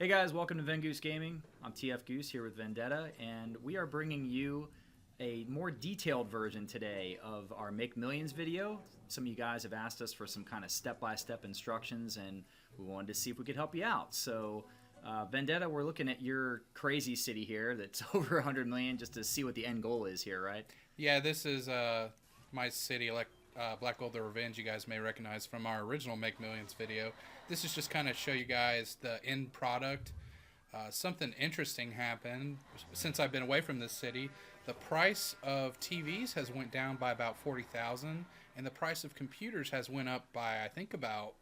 Hey guys, welcome to TFGoose Gaming. I'm TFGoose here with Vendetta, and we are bringing you a more detailed version today of our Make Millions video. Some of you guys have asked us for some kind of step-by-step instructions, and we wanted to see if we could help you out. So, Vendetta, we're looking at your crazy city here that's over 100 million just to see what the end goal is here, right? Yeah, this is my city, like Black Gold the Revenge, you guys may recognize from our original Make Millions video. This is just kind of show you guys the end product. Something interesting happened since I've been away from this city. The price of TVs has went down by about 40,000, and the price of computers has went up by I think about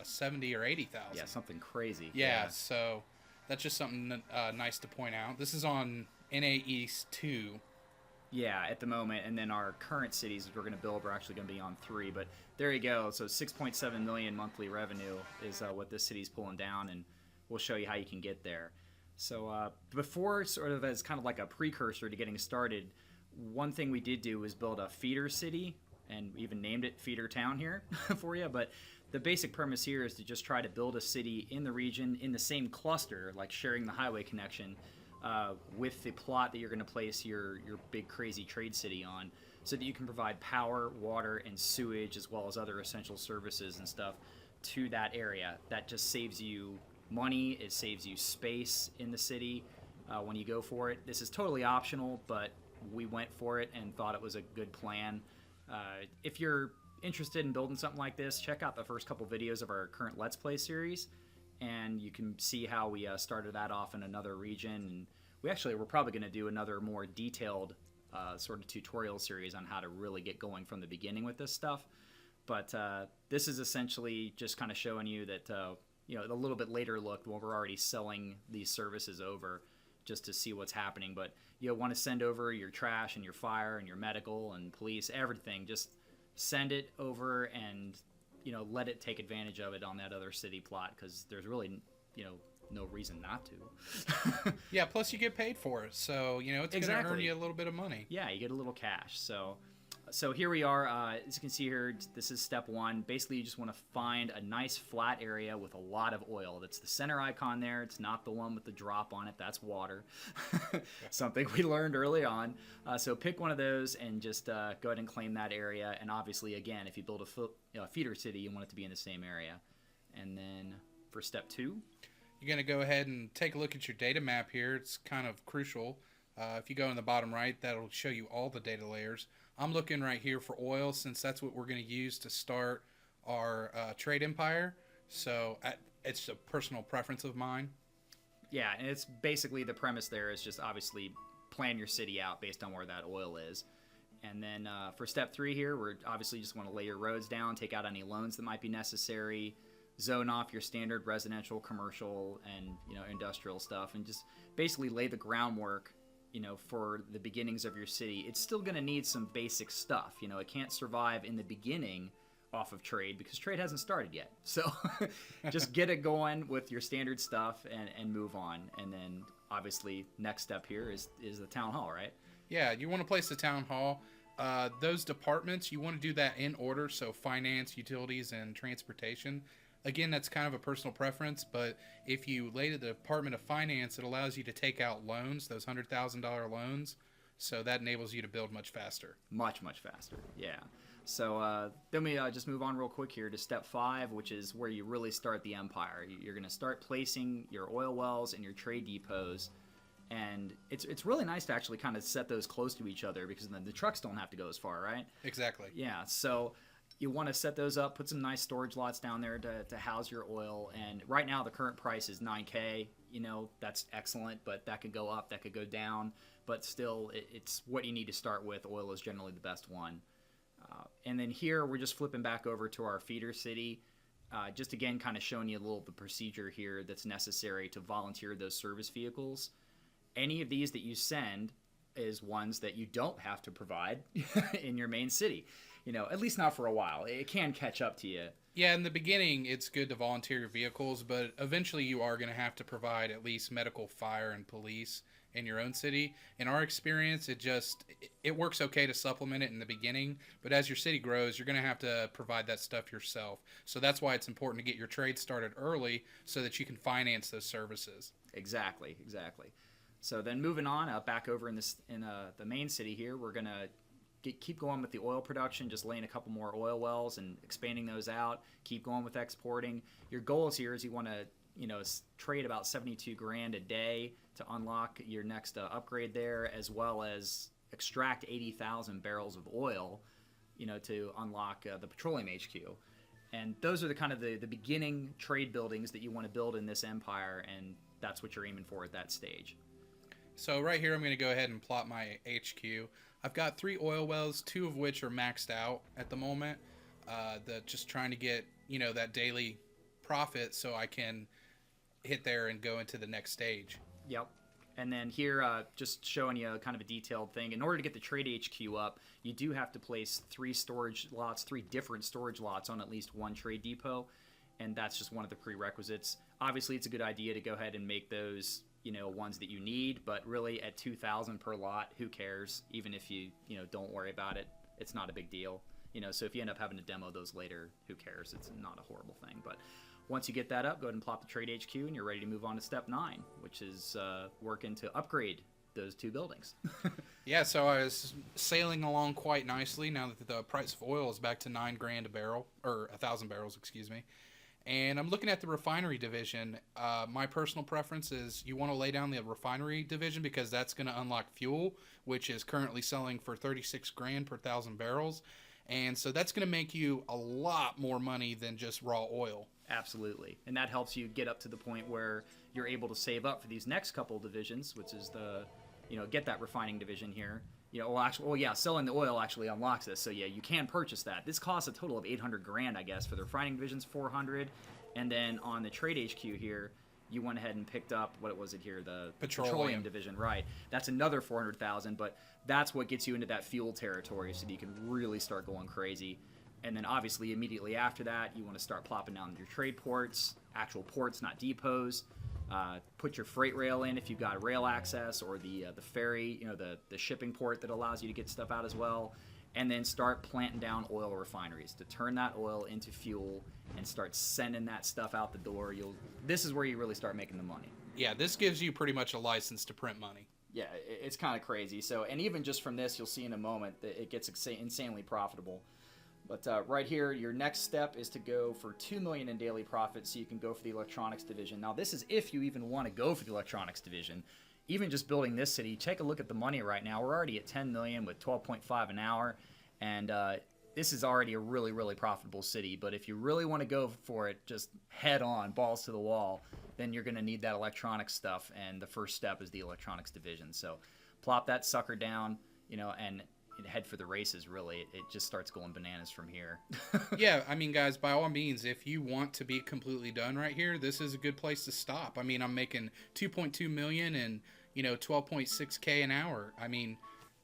70 or 80,000. Yeah, something crazy. Yeah, so that's just something nice to point out. This is on NA East 2. Yeah, at the moment, and then our current cities we're going to build, we're actually going to be on 3. But there you go. So 6.7 million monthly revenue is what this city's pulling down, and we'll show you how you can get there. So before, sort of as kind of like a precursor to getting started, one thing we did do was build a feeder city, and we even named it Feeder Town here for you. But the basic premise here is to just try to build a city in the region in the same cluster, like sharing the highway connection, with the plot that you're going to place your big crazy trade city on, so that you can provide power, water, and sewage, as well as other essential services and stuff to that area. That just saves you money, it saves you space in the city when you go for it. This is totally optional, but we went for it and thought it was a good plan. If you're interested in building something like this, check out the first couple videos of our current Let's Play series, and you can see how we started that off in another region. And we're probably going to do another more detailed sort of tutorial series on how to really get going from the beginning with this stuff. But this is essentially just kind of showing you that a little bit later look when we're already selling these services over, just to see what's happening. But you'll want to send over your trash and your fire and your medical and police, everything. Just send it over and let it take advantage of it on that other city plot, because there's really no reason not to. Yeah, plus you get paid for it, so it's going to earn you a little bit of money. Yeah, you get a little cash. So here we are. As you can see here, this is step 1. Basically, you just want to find a nice flat area with a lot of oil. That's the center icon there. It's not the one with the drop on it. That's water. Something we learned early on. So pick one of those and just go ahead and claim that area. And obviously, again, if you build a feeder city, you want it to be in the same area. And then for step 2, you're going to go ahead and take a look at your data map here. It's kind of crucial. If you go in the bottom right, that'll show you all the data layers. I'm looking right here for oil, since that's what we're going to use to start our trade empire. So it's a personal preference of mine. Yeah, and it's basically the premise there is just obviously plan your city out based on where that oil is. And then for step 3 here, we're obviously just want to lay your roads down, take out any loans that might be necessary, zone off your standard residential, commercial, and industrial stuff, and just basically lay the groundwork for the beginnings of your city. It's still going to need some basic stuff. It can't survive in the beginning off of trade because trade hasn't started yet. So just get it going with your standard stuff and move on. And then obviously next step here is the town hall, right? Yeah, you want to place the town hall. Those departments, you want to do that in order. So finance, utilities, and transportation. Again, that's kind of a personal preference, but if you lay to the Department of Finance, it allows you to take out loans, those $100,000 loans, so that enables you to build much faster. Much, much faster, yeah. So then we just move on real quick here to step 5, which is where you really start the empire. You're going to start placing your oil wells and your trade depots, and it's really nice to actually kind of set those close to each other, because then the trucks don't have to go as far, right? Exactly. Yeah, so you want to set those up, put some nice storage lots down there to house your oil. And right now the current price is $9K. That's excellent, but that could go up, that could go down. But still, it's what you need to start with. Oil is generally the best one. And then here we're just flipping back over to our feeder city. Just again, kind of showing you a little the procedure here that's necessary to volunteer those service vehicles. Any of these that you send is ones that you don't have to provide in your main city. At least not for a while. It can catch up to you. Yeah, in the beginning, it's good to volunteer your vehicles, but eventually you are going to have to provide at least medical, fire, and police. in your own city. In our experience, it works okay to supplement it in the beginning, but as your city grows, you're going to have to provide that stuff yourself. So that's why it's important to get your trade started early so that you can finance those services. Exactly. So then moving on back over in the main city here, we're gonna keep going with the oil production, just laying a couple more oil wells and expanding those out. Keep going with exporting. Your goals here is you want to trade about 72 grand a day to unlock your next upgrade there, as well as extract 80,000 barrels of oil, to unlock the petroleum HQ. And those are the kind of the beginning trade buildings that you want to build in this empire, and that's what you're aiming for at that stage. So right here, I'm going to go ahead and plot my HQ. I've got 3 oil wells, 2 of which are maxed out at the moment. Just trying to get, that daily profit so I can hit there and go into the next stage. Yep. And then here, just showing you kind of a detailed thing. In order to get the trade HQ up, you do have to place 3 different storage lots on at least one trade depot. And that's just one of the prerequisites. Obviously, it's a good idea to go ahead and make those ones that you need, but really at 2,000 per lot, who cares? Even if you don't worry about it, it's not a big deal. So if you end up having to demo those later, who cares? It's not a horrible thing. But once you get that up, go ahead and plop the trade HQ, and you're ready to move on to step 9, which is working to upgrade those 2 buildings. Yeah, so I was sailing along quite nicely now that the price of oil is back to 9 grand a barrel, or 1,000 barrels, excuse me. And I'm looking at the refinery division. My personal preference is you want to lay down the refinery division because that's going to unlock fuel, which is currently selling for 36 grand per 1,000 barrels. And so that's going to make you a lot more money than just raw oil. Absolutely. And that helps you get up to the point where you're able to save up for these next couple of divisions, which is get that refining division here. Selling the oil actually unlocks this. So yeah, you can purchase that. This costs a total of 800 grand, I guess, for the refining division's 400. And then on the trade HQ here, you went ahead and picked up, what was it here? The petroleum division, right. That's another 400,000, but that's what gets you into that fuel territory so that you can really start going crazy. And then obviously immediately after that, you want to start plopping down your trade ports, actual ports, not depots. Put your freight rail in if you've got rail access, or the ferry, the shipping port that allows you to get stuff out as well. And then start planting down oil refineries to turn that oil into fuel and start sending that stuff out the door. This is where you really start making the money. Yeah, this gives you pretty much a license to print money. Yeah, it's kind of crazy. So, and even just from this, you'll see in a moment that it gets insanely profitable. But right here, your next step is to go for $2 million in daily profit so you can go for the electronics division. Now, this is if you even want to go for the electronics division. Even just building this city, take a look at the money right now. We're already at $10 million with 12.5 an hour, and this is already a really, really profitable city. But if you really want to go for it, just head on, balls to the wall, then you're going to need that electronics stuff, and the first step is the electronics division. So plop that sucker down, and head for the races. Really, it just starts going bananas from here. Yeah, I mean, guys, by all means, if you want to be completely done right here, this is a good place to stop. I mean, I'm making 2.2 million and 12.6k an hour. I mean,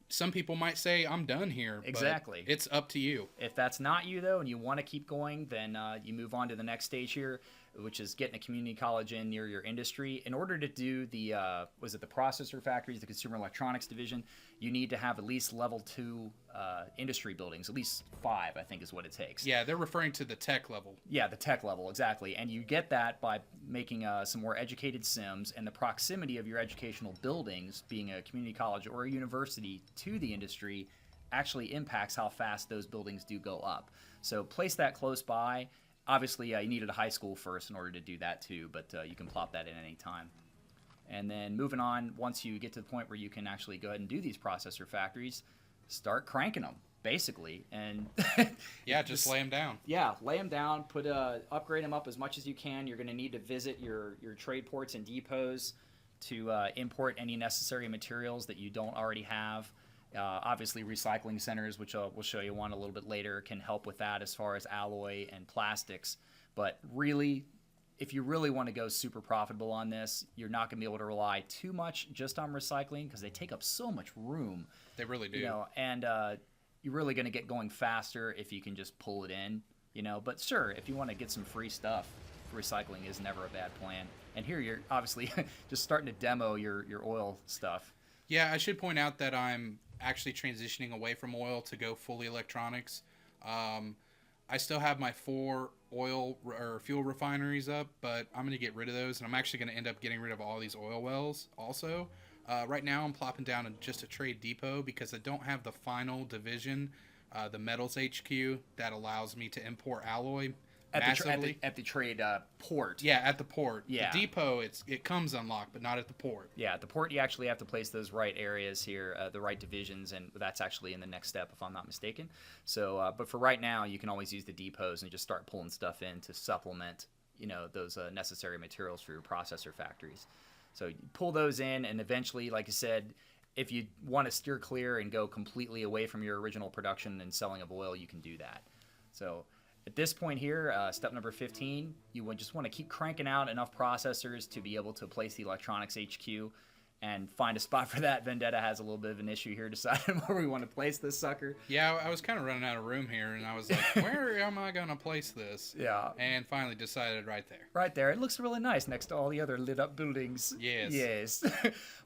some people might say I'm done here. Exactly. But it's up to you. If that's not you though, and you want to keep going, then you move on to the next stage here, which is getting a community college in near your industry. In order to do the the processor factories, the consumer electronics division, you need to have at least level 2 industry buildings, at least 5, I think is what it takes. Yeah, they're referring to the tech level. Yeah, the tech level, exactly. And you get that by making some more educated sims, and the proximity of your educational buildings, being a community college or a university, to the industry actually impacts how fast those buildings do go up. So place that close by. Obviously, you needed a high school first in order to do that too, but you can plop that in any time. And then moving on, once you get to the point where you can actually go ahead and do these processor factories, start cranking them, basically. And yeah, just lay them down. Yeah, lay them down, upgrade them up as much as you can. You're going to need to visit your trade ports and depots to import any necessary materials that you don't already have. Obviously, recycling centers, which we'll show you one a little bit later, can help with that as far as alloy and plastics. But really, if you really want to go super profitable on this, you're not going to be able to rely too much just on recycling because they take up so much room. They really do. And you're really going to get going faster if you can just pull it in. But sure, if you want to get some free stuff, recycling is never a bad plan. And here you're obviously just starting to demo your oil stuff. Yeah, I should point out that I'm actually transitioning away from oil to go fully electronics. I still have my 4 oil or fuel refineries up, but I'm going to get rid of those, and I'm actually going to end up getting rid of all these oil wells also. Right now I'm plopping down just a trade depot because I don't have the final division, the metals HQ, that allows me to import alloy massively. At the trade port. Yeah, at the port. Yeah. The depot, it comes unlocked, but not at the port. Yeah, at the port you actually have to place those right areas here, the right divisions, and that's actually in the next step if I'm not mistaken. So, but for right now, you can always use the depots and just start pulling stuff in to supplement, those necessary materials for your processor factories. So you pull those in, and eventually, like I said, if you want to steer clear and go completely away from your original production and selling of oil, you can do that. So at this point here, step number 15, you would just want to keep cranking out enough processors to be able to place the electronics HQ and find a spot for that. Vendetta has a little bit of an issue here deciding where we want to place this sucker. Yeah, I was kind of running out of room here, and I was like, where am I going to place this? Yeah. And finally decided right there. Right there. It looks really nice next to all the other lit up buildings. Yes. Yes.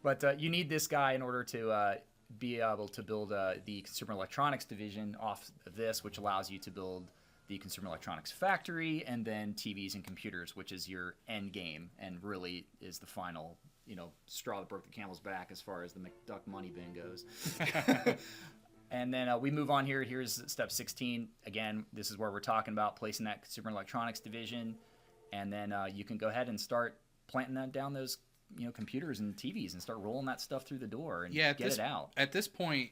But you need this guy in order to be able to build the consumer electronics division off of this, which allows you to build the consumer electronics factory, and then TVs and computers, which is your end game and really is the final, straw that broke the camel's back as far as the McDuck money bin goes. And then we move on here. Here's step 16. Again, this is where we're talking about placing that consumer electronics division, and then you can go ahead and start planting that down those computers and TVs and start rolling that stuff through the door and get it out. At this point,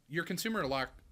your consumer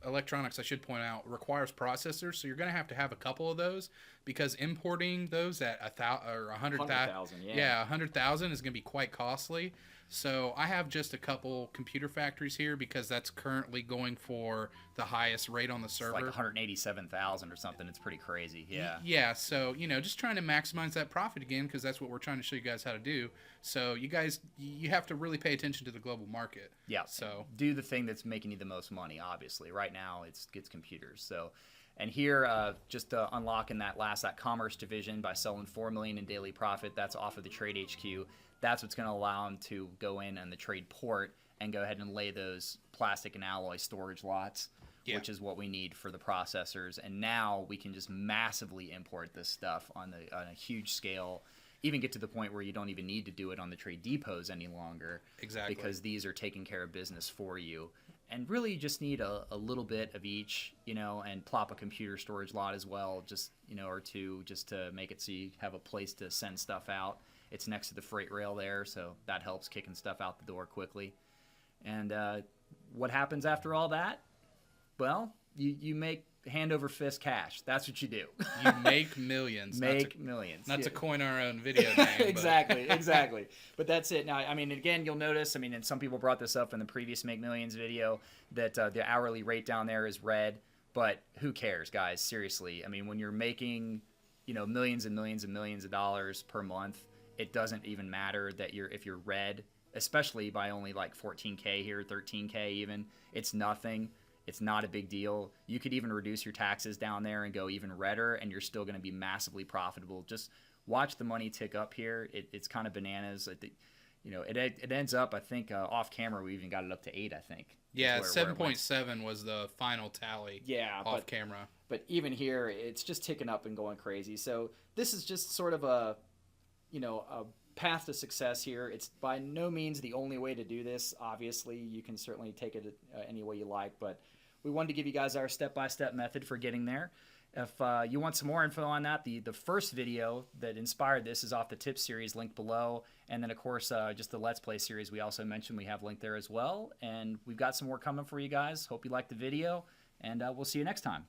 electronics, I should point out, requires processors, so you're going to have a couple of those, because importing those at 100,000, yeah, 100,000 is going to be quite costly. So I have just a couple computer factories here because that's currently going for the highest rate on the server. It's like 187,000 or something. It's pretty crazy. Yeah. Yeah. So, just trying to maximize that profit again, because that's what we're trying to show you guys how to do. So you guys, you have to really pay attention to the global market. Yeah. So do the thing that's making you the most money, obviously. Right now it's computers. So, and here, just unlocking that commerce division by selling $4 million in daily profit. That's off of the trade HQ. That's what's going to allow them to go in on the trade port and go ahead and lay those plastic and alloy storage lots, which is what we need for the processors. And now we can just massively import this stuff on a huge scale, even get to the point where you don't even need to do it on the trade depots any longer. Exactly. Because these are taking care of business for you. And really you just need a little bit of each, and plop a computer storage lot as well, just, or two, just to make it so you have a place to send stuff out. It's next to the freight rail there, so that helps kicking stuff out the door quickly. And what happens after all that? Well, you make hand over fist cash. That's what you do. You make millions. Millions. Not to coin our own video name. Exactly. But that's it. Now, I mean, again, you'll notice, and some people brought this up in the previous Make Millions video, that the hourly rate down there is red. But who cares, guys? Seriously. I mean, when you're making, millions and millions and millions of dollars per month, it doesn't even matter that if you're red, especially by only like 14K here, 13K even. It's nothing. It's not a big deal. You could even reduce your taxes down there and go even redder, and you're still going to be massively profitable. Just watch the money tick up here. It's kind of bananas. It ends up, I think, off camera, we even got it up to 8, I think. Yeah, 7.7 was the final tally off camera. But even here, it's just ticking up and going crazy. So this is just sort of a path to success here. It's by no means the only way to do this. Obviously, you can certainly take it any way you like, but we wanted to give you guys our step-by-step method for getting there. If you want some more info on that, the first video that inspired this is off the tips series linked below. And then, of course, just the Let's Play series we also mentioned we have linked there as well. And we've got some more coming for you guys. Hope you liked the video, and we'll see you next time.